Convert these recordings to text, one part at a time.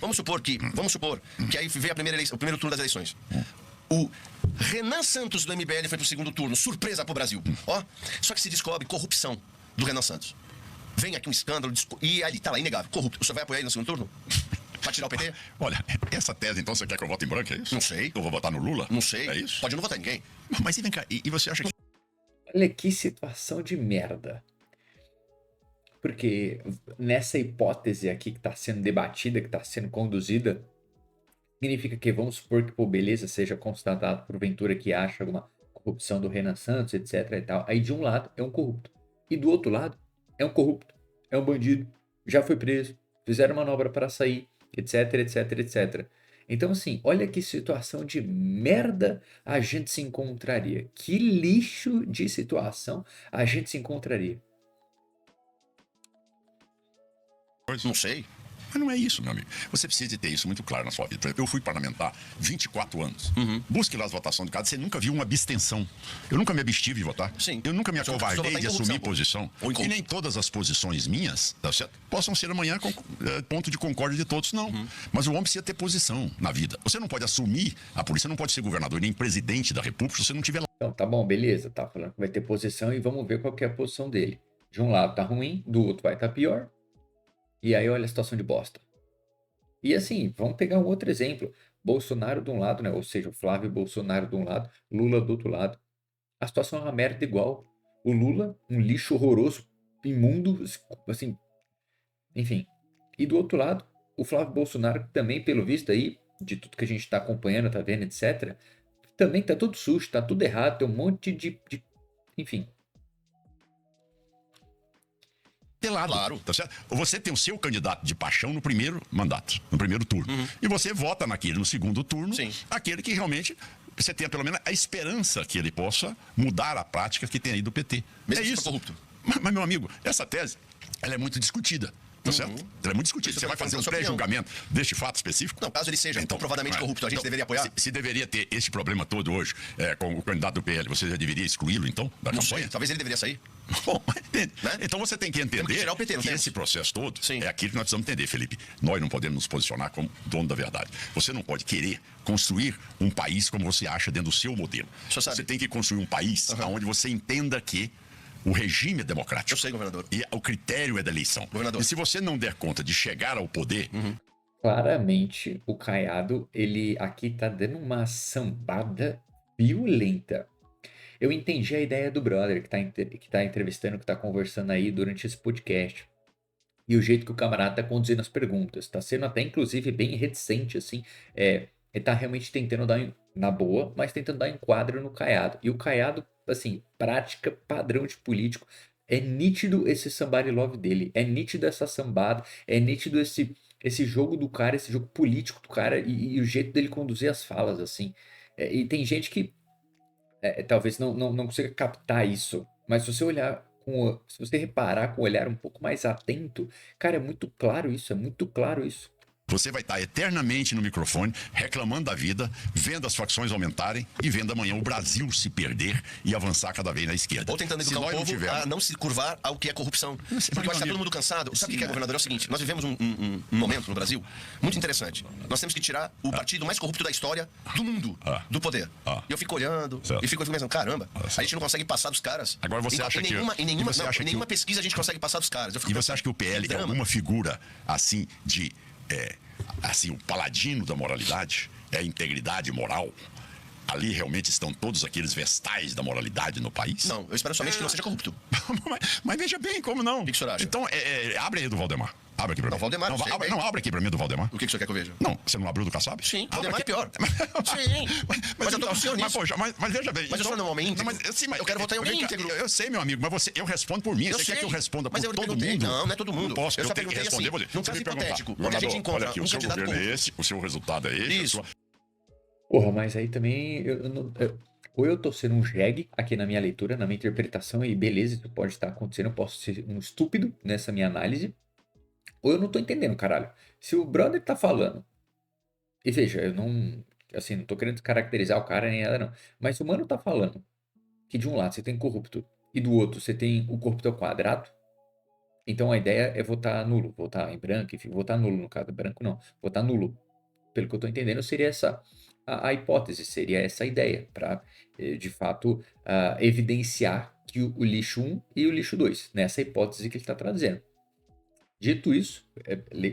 Vamos supor que aí veio o primeiro turno das eleições. O Renan Santos do MBL foi pro segundo turno, surpresa pro Brasil. Ó, só que se descobre corrupção do Renan Santos. Vem aqui um escândalo, e ali tá lá, inegável, corrupto. Você vai apoiar ele no segundo turno? Pra tirar o PT? Olha, essa tese, então, você quer que eu vote em branco, é isso? Não sei. Eu vou votar no Lula? Não sei. É isso? Pode não votar em ninguém. Mas e vem cá, e você acha que... Olha que situação de merda. Porque nessa hipótese aqui que está sendo debatida, que está sendo conduzida, significa que, vamos supor que, pô, beleza, seja constatado porventura que acha alguma corrupção do Renan Santos, etc e tal. Aí de um lado é um corrupto. E do outro lado é um corrupto. É um bandido. Já foi preso. Fizeram manobra para sair, etc, etc, etc. Então, assim, olha que situação de merda a gente se encontraria. Que lixo de situação a gente se encontraria. Não sei. Mas não é isso, meu amigo. Você precisa de ter isso muito claro na sua vida. Eu fui parlamentar 24 anos. Busque lá as votações do caso. Você nunca viu uma abstenção. Eu nunca me abstive de votar. Sim. Eu nunca me Você acovardei votar em de assumir corrupção, posição. Ou em E nem todas as posições minhas, tá certo? Possam ser amanhã ponto de concórdia de todos, não. Mas o homem precisa ter posição na vida. Você não pode assumir a polícia, não pode ser governador nem presidente da república se você não tiver lá. Então, tá bom, beleza. Tá falando que vai ter posição e vamos ver qual que é a posição dele. De um lado tá ruim, do outro vai estar pior. E aí olha a situação de bosta. E assim, vamos pegar um outro exemplo. Bolsonaro de um lado, né? Ou seja, o Flávio Bolsonaro de um lado, Lula do outro lado. A situação é uma merda igual. O Lula, um lixo horroroso, imundo, assim, enfim. E do outro lado, o Flávio Bolsonaro, que também, pelo visto aí, de tudo que a gente tá acompanhando, tá vendo, etc., também tá tudo sujo, tá tudo errado, tem um monte de enfim. Pelado, Claro. tá certo? Você tem o seu candidato de paixão no primeiro mandato, no primeiro turno. E você vota naquele no segundo turno, Sim. aquele que realmente você tenha pelo menos a esperança que ele possa mudar a prática que tem aí do PT. Mesmo é se for isso. corrupto. Mas, meu amigo, essa tese, ela é muito discutida. Tá certo? Ela é muito discutida. Isso Você vai foi fazer um sua opinião. pré-julgamento deste fato específico? Não, caso ele seja comprovadamente corrupto, a gente deveria apoiar? Se deveria ter esse problema todo hoje com o candidato do PL, você já deveria excluí-lo, então, da Não campanha? sei. Talvez ele deveria sair. Bom, Né? então você tem que entender Temos que tirar o PT, não que temos? esse processo todo Sim. é aquilo que nós precisamos entender, Felipe. Nós não podemos nos posicionar como dono da verdade. Você não pode querer construir um país como você acha dentro do seu modelo. O senhor sabe. Você tem que construir um país onde você entenda que o regime é democrático. Eu sei, governador. E o critério é da eleição. Governador. E se você não der conta de chegar ao poder, Claramente, o Caiado, ele aqui tá dando uma sambada violenta. Eu entendi a ideia do brother que tá entrevistando, que tá conversando aí durante esse podcast. E o jeito que o camarada tá conduzindo as perguntas. Tá sendo até, inclusive, bem reticente, assim. Ele tá realmente tentando dar na boa, mas tentando dar enquadro no Caiado. E o Caiado, assim, prática, padrão de político. É nítido esse somebody love dele. É nítido essa sambada. É nítido esse jogo do cara, esse jogo político do cara e o jeito dele conduzir as falas, assim. E tem gente que talvez não consiga captar isso. Mas se você olhar se você reparar com o olhar um pouco mais atento, cara, é muito claro isso, é muito claro isso. você vai estar eternamente no microfone, reclamando da vida, vendo as facções aumentarem e vendo amanhã o Brasil se perder e avançar cada vez na esquerda. Ou tentando educar o povo a não se curvar ao que é corrupção. Porque eu acho que tá todo mundo cansado. Sabe o que é, governador? É o seguinte, nós vivemos um momento no Brasil muito interessante. Nós temos que tirar o partido mais corrupto da história do mundo, do poder. E eu fico olhando, e fico pensando, caramba, a gente não consegue passar dos caras. Agora você acha que... Em nenhuma pesquisa a gente consegue passar dos caras. E você acha que o PL é alguma figura, assim, de... assim, o paladino da moralidade, é a integridade moral? Ali realmente estão todos aqueles vestais da moralidade no país? Não, eu espero somente que não seja corrupto. mas veja bem, como não? O que o senhor acha? Então, abre aí do Valdemar. Abre aqui pra mim. Valdemar, abre aqui pra mim do Valdemar. O que o senhor quer que eu veja? Não, você não abriu do Kassab? Sim, Valdemar é pior. Sim, mas eu tô com o senhor nisso. Mas veja bem. Mas eu sou normalmente íntegro. Eu quero votar em alguém íntegro. Eu sei, meu amigo, mas eu respondo por mim. Você quer que eu responda por todo mundo? Não é todo mundo. Não posso, eu tenho que responder assim, num caso hipotético, onde a gente encontra aqui, um o seu candidato governo é esse, o seu resultado é esse. Isso. Porra, mas aí também ou eu tô sendo um jegue aqui na minha leitura, na minha interpretação, e beleza, isso pode estar acontecendo, eu posso ser um estúpido nessa minha análise, ou eu não tô entendendo, caralho. Se o brother tá falando, e veja, eu não tô querendo descaracterizar o cara nem nada não, mas o mano tá falando que de um lado você tem corrupto e do outro você tem o corrupto ao quadrado, Então a ideia é votar nulo, votar em branco, enfim, votar nulo no caso, branco não, votar nulo. Pelo que eu estou entendendo, seria essa a hipótese, seria essa a ideia, para de fato evidenciar que o lixo 1 e o lixo 2, nessa hipótese que ele está trazendo. Dito isso,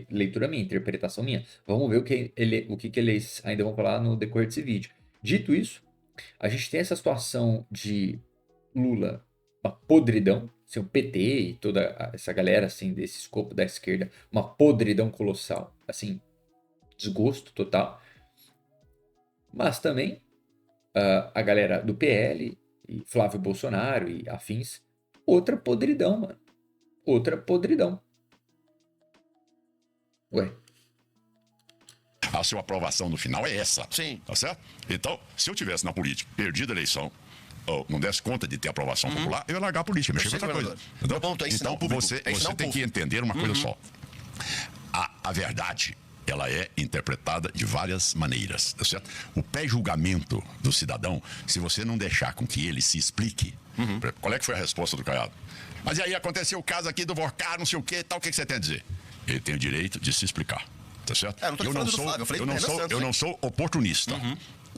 leitura minha, interpretação minha. Vamos ver o que eles ainda vão falar no decorrer desse vídeo. Dito isso, a gente tem essa situação de Lula, uma podridão, assim, o PT e toda essa galera assim, desse escopo da esquerda, uma podridão colossal, assim, desgosto total. Mas também a galera do PL e Flávio Bolsonaro e afins, outra podridão, mano. Outra podridão. Ué. A sua aprovação no final é essa. Sim. Tá certo? Então, se eu tivesse na política, perdido a eleição, ou não desse conta de ter aprovação popular, eu ia largar a política, mexer com outra coisa. Meu ponto é ensinar Então, o público. você É ensinar o tem povo. que entender uma coisa só. A verdade, ela é interpretada de várias maneiras, tá certo? O pré-julgamento do cidadão, se você não deixar com que ele se explique, qual é que foi a resposta do Caiado? Mas e aí aconteceu o caso aqui do Vorcar, não sei o que, tal, o que você tem a dizer? Ele tem o direito de se explicar, tá certo? Não tô falando do Flávio, eu falei do Renan Santos, eu hein? não sou oportunista.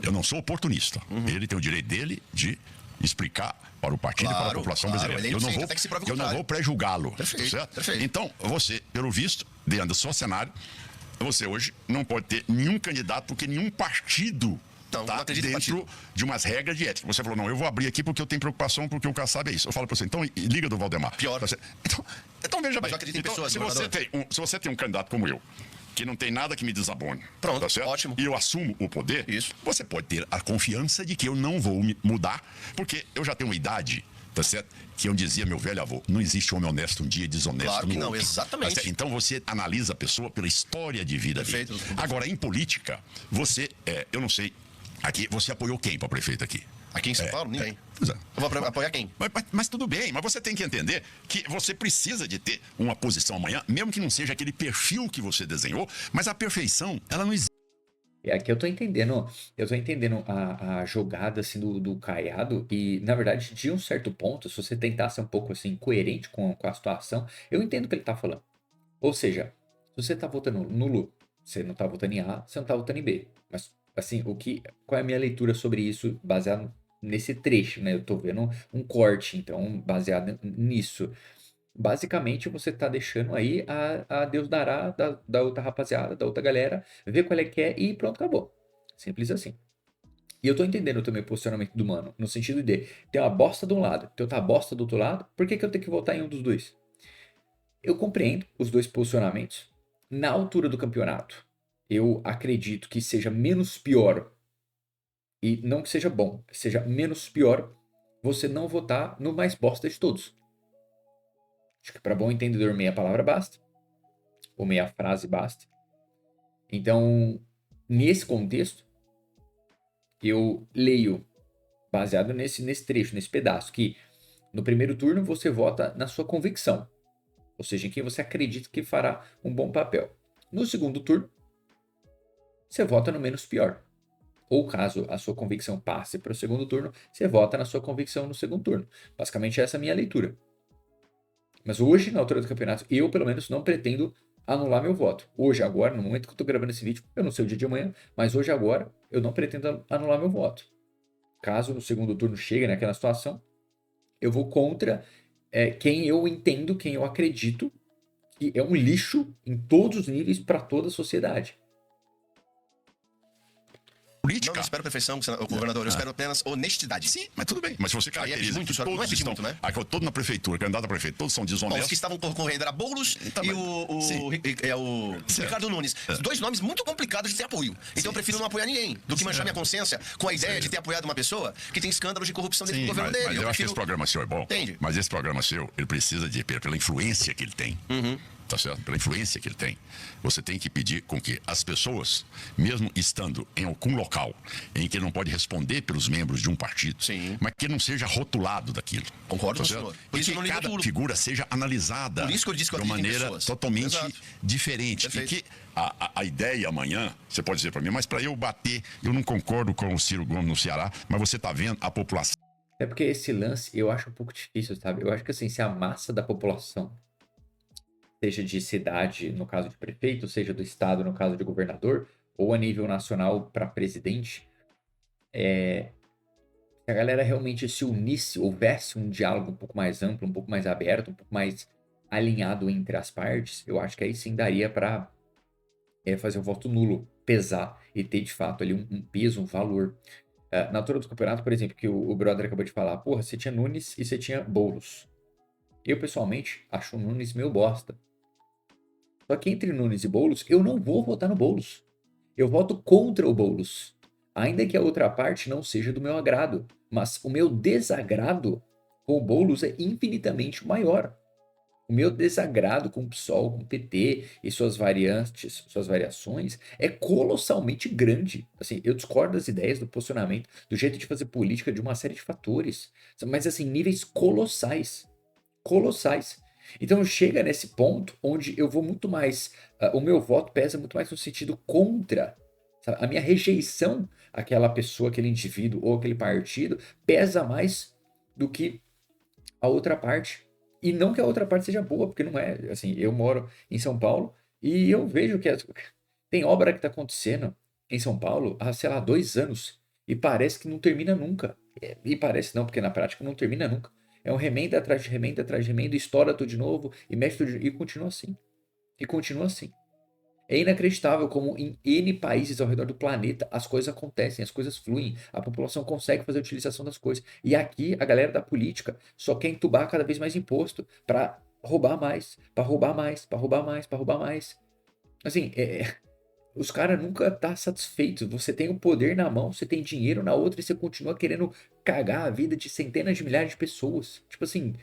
Eu não sou oportunista. Ele tem o direito dele de explicar para o partido e para a população brasileira. Ele é inocente até que se prove o Eu não contrário. vou pré-julgá-lo, Perfeito, certo? perfeito. Então, você, pelo visto, dentro do seu cenário, você hoje não pode ter nenhum candidato, porque nenhum partido Não está acredito em dentro partido. de umas regras de ética. Você falou, não, eu vou abrir aqui porque eu tenho preocupação, porque o Kassab é isso. Eu falo para você, então liga do Valdemar. Pior. Então veja bem. eu acredito em Então, pessoas, se você governador. se você tem um candidato como eu, que não tem nada que me desabone, Pronto, tá certo? ótimo. E eu assumo o poder, Isso. você pode ter a confiança de que eu não vou me mudar, porque eu já tenho uma idade, tá certo? Que eu dizia, meu velho avô, não existe homem honesto um dia e desonesto Claro que no não, outro. exatamente. Tá certo? Então você analisa a pessoa pela história de vida dele. Perfeito. Agora, em política, você, eu não sei, aqui, você apoiou quem para prefeito aqui? Aqui em São Paulo, ninguém. Pois é. Eu vou apoiar quem? Mas tudo bem, mas você tem que entender que você precisa de ter uma posição amanhã, mesmo que não seja aquele perfil que você desenhou, mas a perfeição, ela não existe. E aqui eu tô entendendo a jogada assim do Caiado e, na verdade, de um certo ponto, se você tentar ser um pouco assim coerente com a situação, eu entendo o que ele tá falando. Ou seja, se você tá votando nulo, você não tá votando em A, você não tá votando em B. Mas, assim, qual é a minha leitura sobre isso baseado nesse trecho, né? Eu tô vendo um corte, então, baseado nisso. Basicamente, você tá deixando aí a Deus dará da outra rapaziada, da outra galera, ver qual é que é e pronto, acabou. Simples assim. E eu tô entendendo também o posicionamento do mano, no sentido de ter uma bosta de um lado, ter outra bosta do outro lado, por que eu tenho que votar em um dos dois? Eu compreendo os dois posicionamentos. Na altura do campeonato, eu acredito que seja menos pior, e não que seja bom, que seja menos pior você não votar no mais bosta de todos. Acho que para bom entendedor meia palavra basta, ou meia frase basta. Então, nesse contexto, eu leio, baseado nesse trecho, nesse pedaço, que no primeiro turno você vota na sua convicção, ou seja, em quem você acredita que fará um bom papel. No segundo turno, você vota no menos pior. Ou caso a sua convicção passe para o segundo turno, você vota na sua convicção no segundo turno. Basicamente essa é a minha leitura. Mas hoje, na altura do campeonato, eu pelo menos não pretendo anular meu voto. Hoje, agora, no momento que eu estou gravando esse vídeo, eu não sei o dia de amanhã, mas hoje, agora, eu não pretendo anular meu voto. Caso no segundo turno chegue naquela situação, eu vou contra quem eu entendo, quem eu acredito que é um lixo em todos os níveis para toda a sociedade. Política. Não espero perfeição, governador. Eu espero apenas honestidade. Sim, mas tudo bem. Mas se você caracteriza muito, que senhor, não é todos pedir estão, muito, né? todo na prefeitura, candidato a prefeito, todos são Bom, os desonestos. que estavam concorrendo era Boulos Tá e bem. o Sim. Ricardo Nunes. Dois nomes muito complicados de ter apoio. Então eu prefiro não apoiar ninguém do que manchar minha consciência com a ideia de ter apoiado uma pessoa que tem escândalos de corrupção dentro do governo dele. Mas eu acho que esse programa seu é bom. Entende? Mas esse programa seu, ele precisa de, pela influência que ele tem. Tá certo? Pela influência que ele tem. Você tem que pedir com que as pessoas, mesmo estando em algum local em que ele não pode responder pelos membros de um partido, Sim. mas que ele não seja rotulado daquilo. Concordo com o certo? senhor. Por Porque isso eu não ligo cada tudo. figura seja analisada Por isso que eu disse que eu de uma acredito em maneira pessoas. totalmente Exato. diferente. Perfeito. E que a ideia amanhã, você pode dizer para mim, mas para eu bater, eu não concordo com o Ciro Gomes no Ceará, mas você está vendo a população. É porque esse lance eu acho um pouco difícil, sabe? Eu acho que assim, se a massa da população seja de cidade, no caso de prefeito, seja do estado, no caso de governador, ou a nível nacional para presidente, se a galera realmente se unisse, houvesse um diálogo um pouco mais amplo, um pouco mais aberto, um pouco mais alinhado entre as partes, eu acho que aí sim daria para fazer o voto nulo pesar e ter de fato ali um peso, um valor. Na altura do campeonato, por exemplo, que o brother acabou de falar, porra, você tinha Nunes e você tinha Boulos. Eu, pessoalmente, acho o Nunes meio bosta. Só que entre Nunes e Boulos, eu não vou votar no Boulos. Eu voto contra o Boulos. Ainda que a outra parte não seja do meu agrado. Mas o meu desagrado com o Boulos é infinitamente maior. O meu desagrado com o PSOL, com o PT e suas variantes, suas variações, é colossalmente grande. Assim, eu discordo das ideias, do posicionamento, do jeito de fazer política, de uma série de fatores. Mas, assim, níveis colossais. Colossais. Então chega nesse ponto onde eu vou muito mais, o meu voto pesa muito mais no sentido contra, sabe? A minha rejeição àquela pessoa, aquele indivíduo ou aquele partido pesa mais do que a outra parte. E não que a outra parte seja boa, porque não é. Assim, eu moro em São Paulo e eu vejo que tem obra que está acontecendo em São Paulo há, sei lá, 2 anos e parece que não termina nunca. E parece não, porque na prática não termina nunca. É um remenda atrás de remenda atrás de remenda, estoura tudo de novo e mexe tudo e continua assim. E continua assim. É inacreditável como em N países ao redor do planeta as coisas acontecem, as coisas fluem, a população consegue fazer a utilização das coisas. E aqui a galera da política só quer entubar cada vez mais imposto para roubar mais, para roubar mais, para roubar mais, para roubar mais. Assim, os caras nunca tá satisfeitos. Você tem o poder na mão, você tem dinheiro na outra e você continua querendo cagar a vida de centenas de milhares de pessoas. Tipo assim,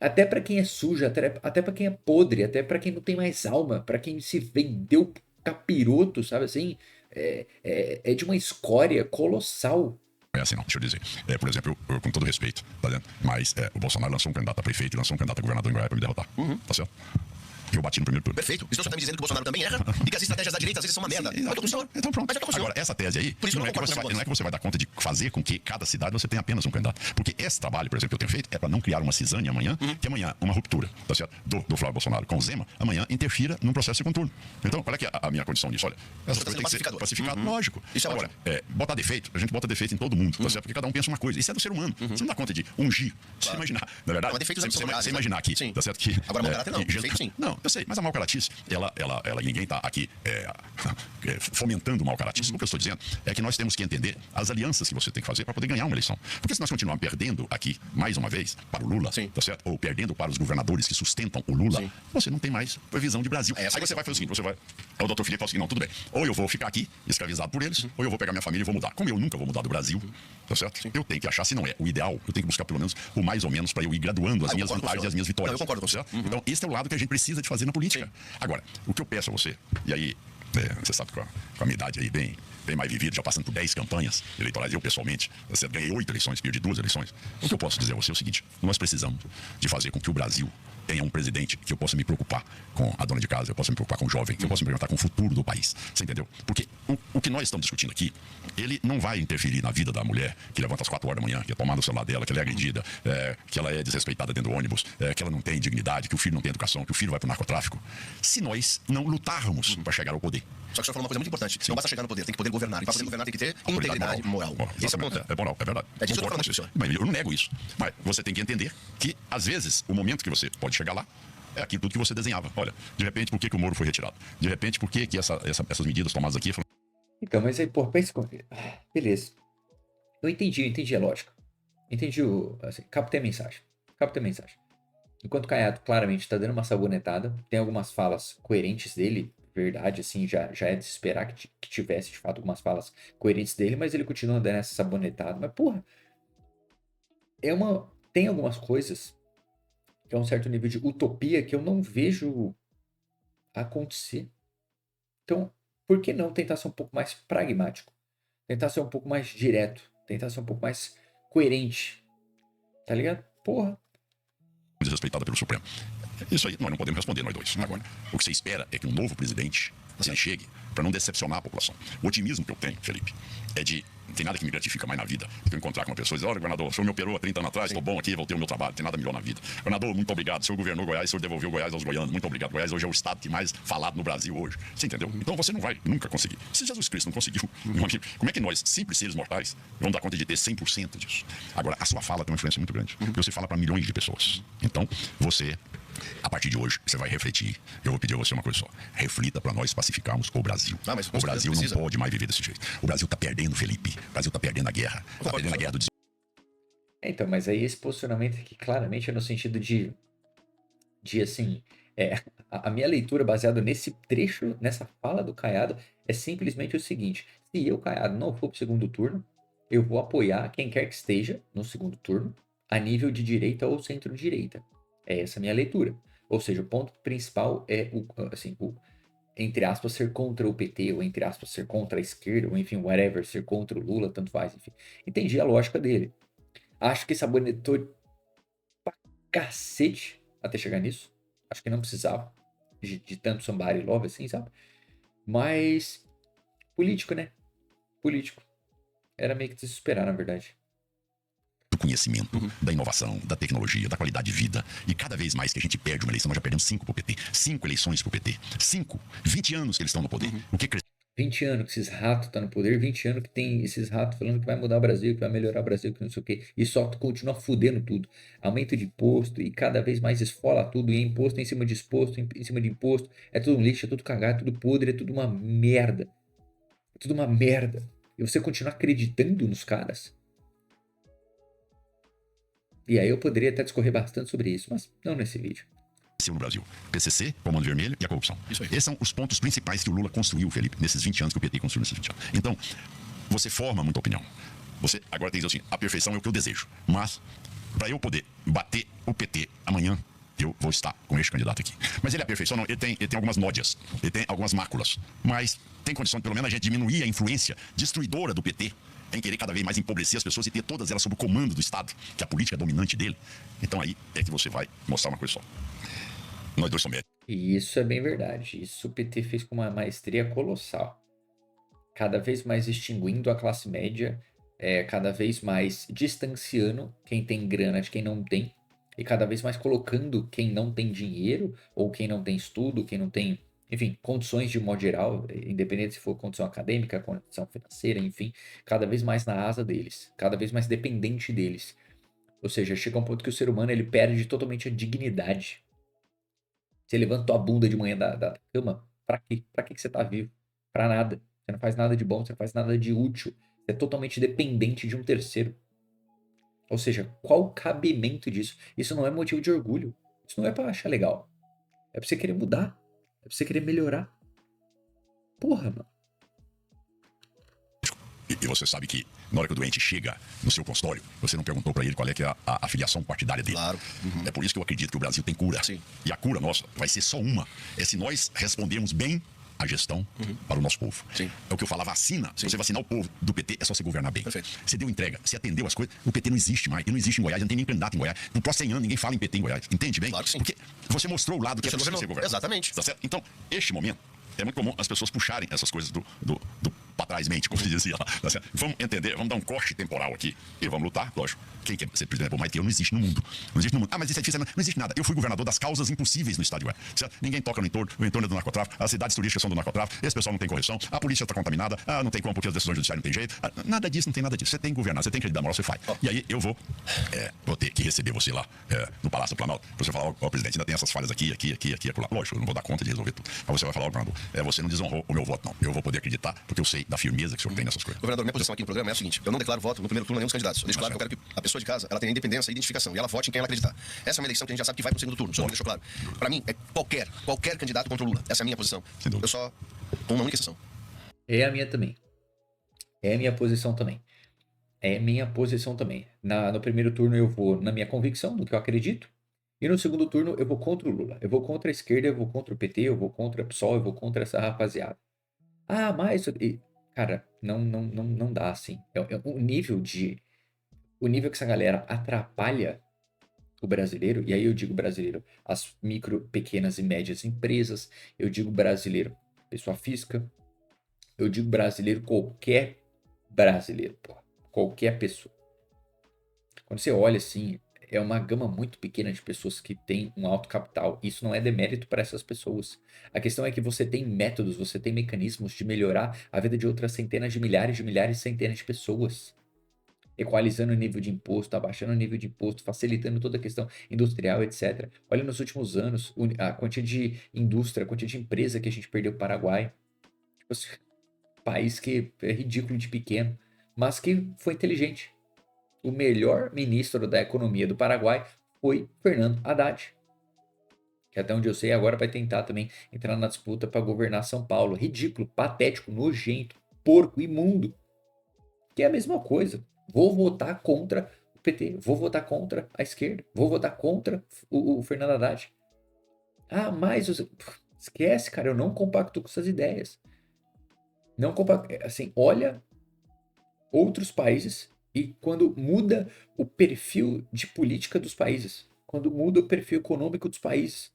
até pra quem é sujo, até pra quem é podre, até pra quem não tem mais alma, pra quem se vendeu capiroto, sabe assim? É de uma escória colossal. É assim, não, deixa eu dizer. Por exemplo, eu, com todo respeito, tá vendo? Mas o Bolsonaro lançou um candidato a prefeito e lançou um candidato a governador em Goiás pra me derrotar. Tá certo? Eu bati no primeiro turno. Perfeito. Então você tá me dizendo que o Bolsonaro também erra e que as estratégias da direita às vezes são uma merda. Sim, Eu tô com o senhor. então pronto. Mas eu tô com o senhor. Agora, essa tese aí, Por isso não eu é, que concordo você com vai, você. não é que você vai dar conta de fazer com que cada cidade você tenha apenas um candidato. Porque esse trabalho, por exemplo, que eu tenho feito é para não criar uma cisânia amanhã, que amanhã uma ruptura, tá certo? Do Flávio Bolsonaro com o Zema, amanhã interfira num processo de segundo turno. Então, qual é que é a minha condição disso? Olha, essa coisa tem que ser pacificada, lógico. Isso é agora, ótimo. botar defeito, a gente bota defeito em todo mundo, tá certo? Porque cada um pensa uma coisa. Isso é do ser humano. Você não dá conta de ungir. Você imaginar, na verdade, Mas defeitos são você moderáveis, imaginar aqui, sim. tá certo? Que, Agora, mau caráter não, defeito sim. Não, eu sei, mas a mau caratice, ela ninguém está aqui fomentando o mau caratice. O que eu estou dizendo é que nós temos que entender as alianças que você tem que fazer para poder ganhar uma eleição. Porque se nós continuarmos perdendo aqui, mais uma vez, para o Lula, Sim. tá certo? Ou perdendo para os governadores que sustentam o Lula, Sim. você não tem mais previsão de Brasil. Aí você vai fazer o seguinte, o doutor Felipe fala assim, não, tudo bem, ou eu vou ficar aqui, escravizado por eles, ou eu vou pegar minha família e vou mudar. Como eu nunca vou mudar do Brasil, tá certo? Sim. Eu tenho que achar, se não é o ideal, eu tenho que buscar pelo menos o mais ou menos para eu ir graduando as minhas vantagens e as minhas vitórias. Não, eu concordo com você. Então, esse é o lado que a gente precisa de fazer na política. Sim. Agora, o que eu peço a você, e aí, você sabe com a minha idade aí bem mais vivida, já passando por 10 campanhas eleitorais, eu pessoalmente, você ganhei 8 eleições, perdi 2 eleições. O que eu posso dizer a você é o seguinte, nós precisamos de fazer com que o Brasil tenha um presidente que eu possa me preocupar com a dona de casa, eu possa me preocupar com o jovem, que eu possa me preocupar com o futuro do país. Você entendeu? Porque o que nós estamos discutindo aqui, ele não vai interferir na vida da mulher que levanta às 4 horas da manhã, que é tomar no celular dela, que ela é agredida, que ela é desrespeitada dentro do ônibus, que ela não tem dignidade, que o filho não tem educação, que o filho vai para o narcotráfico. Se nós não lutarmos para chegar ao poder. Só que o senhor falou uma coisa muito importante. Sim. Não basta chegar no poder, tem que poder governar. E para poder governar tem que ter integridade moral. Esse é o ponto. É moral, é verdade. É disso que eu tô falando, senhor. Mas eu não nego isso. Mas você tem que entender que, às vezes, o momento que você pode chegar lá é aquilo tudo que você desenhava. Olha, de repente, por que o Moro foi retirado? De repente, por que essas medidas tomadas aqui... Então, mas aí, pô, pensa comigo. Beleza. Eu entendi a lógica. Entendi assim, captei a mensagem. Enquanto o Caiado claramente está dando uma sabonetada, tem algumas falas coerentes dele, verdade, assim, já é de se esperar que tivesse, de fato, algumas falas coerentes dele, mas ele continua dando essa sabonetada. Mas, porra, tem algumas coisas que é um certo nível de utopia que eu não vejo acontecer. Então, por que não tentar ser um pouco mais pragmático? Tentar ser um pouco mais direto, tentar ser um pouco mais coerente, tá ligado? Porra. Desrespeitada pelo Supremo. Isso aí nós não podemos responder, nós dois. Agora, o que você espera é que um novo presidente que ele chegue para não decepcionar a população. O otimismo que eu tenho, Felipe, é de... Não tem nada que me gratifica mais na vida do que eu encontrar com uma pessoa e dizer: olha, governador, o senhor me operou há 30 anos atrás, estou bom aqui, voltei ao meu trabalho, não tem nada melhor na vida. Governador, muito obrigado, o senhor governou Goiás, o senhor devolveu Goiás aos goianos, muito obrigado. Goiás hoje é o estado que mais falado no Brasil hoje. Você entendeu? Então você não vai nunca conseguir. Se Jesus Cristo não conseguiu, meu amigo, como é que nós, simples seres mortais, vamos dar conta de ter 100% disso? Agora, a sua fala tem uma influência muito grande, porque você fala para milhões de pessoas. Então, você... A partir de hoje, você vai refletir. Eu vou pedir a você uma coisa só. Reflita para nós pacificarmos o Brasil. Mas o Brasil não pode mais viver desse jeito. O Brasil está perdendo, Felipe. O Brasil está perdendo a guerra. Está perdendo a guerra do Então, mas aí esse posicionamento aqui claramente é no sentido de assim, a minha leitura baseada nesse trecho, nessa fala do Caiado, é simplesmente o seguinte: se eu, Caiado, não for pro segundo turno, eu vou apoiar quem quer que esteja no segundo turno, a nível de direita ou centro-direita. É essa a minha leitura. Ou seja, o ponto principal é entre aspas, ser contra o PT, ou entre aspas, ser contra a esquerda, ou enfim, whatever, ser contra o Lula, tanto faz, enfim. Entendi a lógica dele. Acho que sabonetou pra cacete até chegar nisso. Acho que não precisava de tanto somebody love assim, sabe? Mas, político, né? Político. Era meio que de se esperar, na verdade. do conhecimento, da inovação, da tecnologia, da qualidade de vida. E cada vez mais que a gente perde uma eleição, nós já perdemos 5 pro PT. 5 eleições pro PT. 5. 20 anos que eles estão no poder. O que 20 anos que esses ratos estão no poder, 20 anos que tem esses ratos falando que vai mudar o Brasil, que vai melhorar o Brasil, que não sei o quê. E só continua fudendo tudo. Aumento de imposto e cada vez mais esfola tudo. E é imposto em cima de imposto, em cima de imposto. É tudo um lixo, é tudo cagado, é tudo podre, é tudo uma merda. É tudo uma merda. E você continua acreditando nos caras? E aí eu poderia até discorrer bastante sobre isso, mas não nesse vídeo. no Brasil? PCC, Comando Vermelho e a corrupção. Isso aí. Esses são os pontos principais que o Lula construiu, Felipe, nesses 20 anos que o PT construiu nesses 20 anos. Então, você forma muita opinião. Você agora tem que dizer assim, a perfeição é o que eu desejo. Mas, para eu poder bater o PT amanhã, eu vou estar com este candidato aqui. Mas ele é a perfeição? Não, ele tem algumas nódias, ele tem algumas máculas. Mas tem condição de, pelo menos, a gente diminuir a influência destruidora do PT em querer cada vez mais empobrecer as pessoas e ter todas elas sob o comando do Estado, que é a política dominante dele. Então aí é que você vai mostrar uma coisa só. Nós dois somos médicos. E isso é bem verdade. Isso o PT fez com uma maestria colossal. Cada vez mais extinguindo a classe média, cada vez mais distanciando quem tem grana de quem não tem, e cada vez mais colocando quem não tem dinheiro, ou quem não tem estudo, quem não tem, enfim, condições de modo geral, independente se for condição acadêmica, condição financeira, enfim, cada vez mais na asa deles, cada vez mais dependente deles. Ou seja, chega um ponto que o ser humano ele perde totalmente a dignidade. Você levantou a bunda de manhã da cama, pra quê? Pra que você tá vivo? Pra nada. Você não faz nada de bom, você não faz nada de útil. Você é totalmente dependente de um terceiro. Ou seja, qual o cabimento disso? Isso não é motivo de orgulho. Isso não é pra achar legal. É pra você querer mudar. É pra você querer melhorar. Porra, mano. E você sabe que na hora que o doente chega no seu consultório, você não perguntou para ele qual é que é a filiação partidária dele. Claro. É por isso que eu acredito que o Brasil tem cura. Sim. E a cura nossa vai ser só uma. É se nós respondermos bem a gestão para o nosso povo. Sim. É o que eu falo, a vacina. Sim. Você vacinar o povo do PT é só você governar bem. Perfeito. Você deu entrega, você atendeu as coisas. O PT não existe mais. Ele não existe em Goiás, não tem nem candidato em Goiás. No próximo 100 anos ninguém fala em PT em Goiás. Entende bem? Claro que sim. Porque você mostrou o lado que Você é possível governou. ser governador. Exatamente. Tá certo? Então, este momento é muito comum as pessoas puxarem essas coisas do para trás mente, como se dizia lá. Tá certo? Vamos entender, vamos dar um corte temporal aqui e vamos lutar, lógico. Quem quer ser presidente? Bom, mas eu não existe no mundo. Não existe no mundo. Ah, mas isso é difícil. Não existe nada. Eu fui governador das causas impossíveis no estado de Goiás. Certo? Ninguém toca no entorno. O entorno é do narcotráfico. As cidades turísticas são do narcotráfico. Esse pessoal não tem correção. A polícia está contaminada. Ah, não tem como porque as decisões judiciais não tem jeito. Ah, nada disso, não tem nada disso. Você tem que governar, você tem que lidar moral, você faz. E aí eu vou ter que receber você lá no Palácio do Planalto. Você falar, ó, presidente, ainda tem essas falhas aqui, acolá. Lógico, eu não vou dar conta de resolver tudo. Mas você vai falar, ó, governador, você não desonrou o meu voto, não. Eu vou poder acreditar, porque eu sei da firmeza que o senhor tem nessas coisas. Governador, minha posição aqui no programa é a seguinte: eu não declaro voto no primeiro turno a nenhum dos candidatos. Eu deixo claro que eu quero que a pessoa de casa ela tenha independência e identificação e ela vote em quem ela acreditar. Essa é uma eleição que a gente já sabe que vai pro segundo turno. O senhor me deixou claro. Pra mim, é qualquer candidato contra o Lula. Essa é a minha posição. Sem dúvida. Eu só com uma única exceção. É a minha também. É a minha posição também. É minha posição também. No primeiro turno eu vou na minha convicção, no que eu acredito. E no segundo turno eu vou contra o Lula. Eu vou contra a esquerda, eu vou contra o PT, eu vou contra o PSOL, eu vou contra essa rapaziada. Ah, mas... Cara, não dá assim. O nível que essa galera atrapalha o brasileiro, e aí eu digo brasileiro, as micro, pequenas e médias empresas, eu digo brasileiro, pessoa física. Eu digo brasileiro, qualquer brasileiro, pô. Qualquer pessoa. Quando você olha assim, é uma gama muito pequena de pessoas que têm um alto capital. Isso não é demérito para essas pessoas. A questão é que você tem métodos, você tem mecanismos de melhorar a vida de outras centenas de milhares, centenas de pessoas. Equalizando o nível de imposto, abaixando o nível de imposto, facilitando toda a questão industrial, etc. Olha nos últimos anos a quantidade de indústria, a quantidade de empresa que a gente perdeu para o Paraguai. Tipo assim, país que é ridículo de pequeno, mas que foi inteligente. O melhor ministro da economia do Paraguai foi Fernando Haddad, que até onde eu sei agora vai tentar também entrar na disputa para governar São Paulo. Ridículo, patético, nojento, porco, imundo. Que é a mesma coisa. Vou votar contra o PT, vou votar contra a esquerda, vou votar contra o Fernando Haddad. Ah, mas esquece, cara, eu não compacto com essas ideias. Não compacto, assim, olha outros países e quando muda o perfil de política dos países, quando muda o perfil econômico dos países,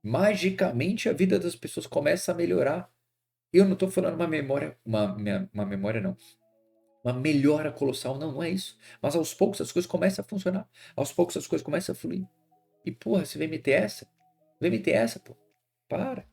magicamente a vida das pessoas começa a melhorar. Eu não estou falando uma memória não, uma melhora colossal, não, não é isso. Mas aos poucos as coisas começam a funcionar, aos poucos as coisas começam a fluir. E porra, você vem meter essa? Vem meter essa, pô. Para.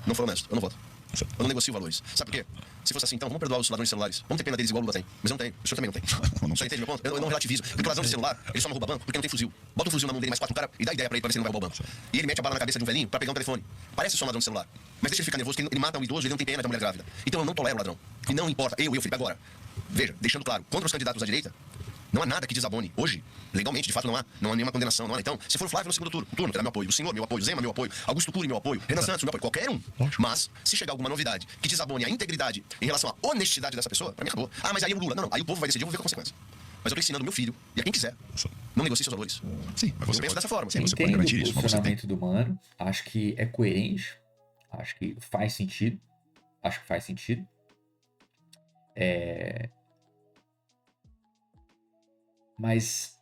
Não for honesto, eu não voto. Eu não negocio valores. Sabe por quê? Se fosse assim, então, vamos perdoar os ladrões de celulares. Vamos ter pena deles igual o Lula tem. Mas eu não tenho. O senhor também não tem. Você entende meu ponto? Eu não relativizo. Porque o ladrão de celular, ele só não rouba banco porque não tem fuzil. Bota um fuzil na mão dele, mais 4 um cara e dá ideia pra ele ver se ele não vai roubar o banco. E ele mete a bala na cabeça de um velhinho pra pegar um telefone. Parece só um ladrão de celular. Mas deixa ele ficar nervoso, que ele mata um idoso e ele não tem pena da mulher grávida. Então eu não tolero o ladrão. E não importa. Eu, Felipe, agora. Veja, deixando claro, contra os candidatos da direita, não há nada que desabone. Hoje, legalmente, de fato, não há nenhuma condenação. Não há. Então, se for o Flávio no segundo turno, terá meu apoio. O senhor, meu apoio. Zema, meu apoio. Augusto Cury, meu apoio. Renan Santos, meu apoio. Qualquer um. Mas, se chegar alguma novidade que desabone a integridade em relação à honestidade dessa pessoa, pra mim acabou. Ah, mas aí o Lula. Não. Aí o povo vai decidir, eu vou ver a consequência. Mas eu tô ensinando meu filho, e a quem quiser, não negocie seus valores. Sim, mas você Eu penso dessa forma. Sim, você pode Entendo garantir o isso, mas você tem. posicionamento do mano, acho que é coerente, acho que faz sentido, mas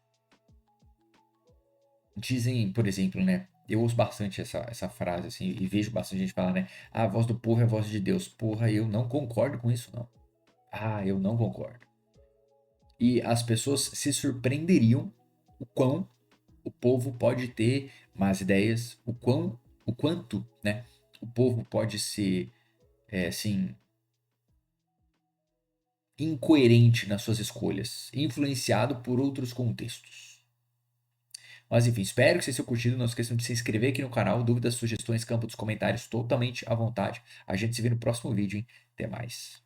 dizem, por exemplo, né, eu ouço bastante essa frase, assim, e vejo bastante gente falar, né, a voz do povo é a voz de Deus. Porra, eu não concordo com isso, não. Ah, eu não concordo. E as pessoas se surpreenderiam o quão o povo pode ter más ideias, o quanto, né, o povo pode ser, assim, incoerente nas suas escolhas, influenciado por outros contextos. Mas enfim, espero que vocês tenham curtido. Não esqueçam de se inscrever aqui no canal. Dúvidas, sugestões, campo dos comentários, totalmente à vontade. A gente se vê no próximo vídeo, hein? Até mais.